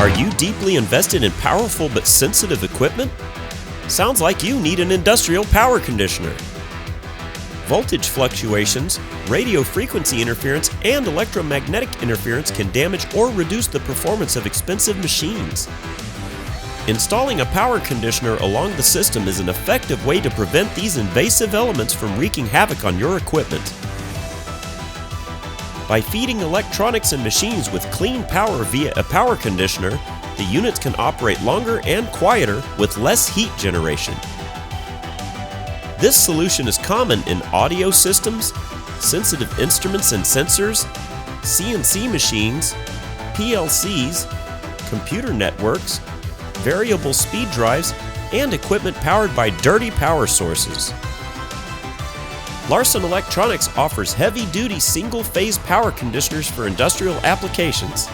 Are you deeply invested in powerful but sensitive equipment? Sounds like you need an industrial power conditioner. Voltage fluctuations, radio frequency interference, and electromagnetic interference can damage or reduce the performance of expensive machines. Installing a power conditioner along the system is an effective way to prevent these invasive elements from wreaking havoc on your equipment. By feeding electronics and machines with clean power via a power conditioner, the units can operate longer and quieter with less heat generation. This solution is common in audio systems, sensitive instruments and sensors, CNC machines, PLCs, computer networks, variable speed drives, and equipment powered by dirty power sources. Larson Electronics offers heavy-duty single-phase power conditioners for industrial applications.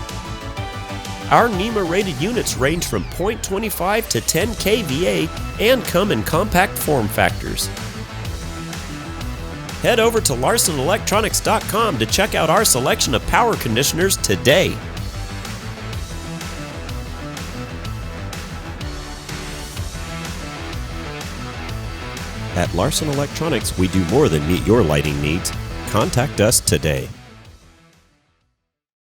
Our NEMA-rated units range from 0.25 to 10 kVA and come in compact form factors. Head over to LarsonElectronics.com to check out our selection of power conditioners today. At Larson Electronics, we do more than meet your lighting needs. Contact us today.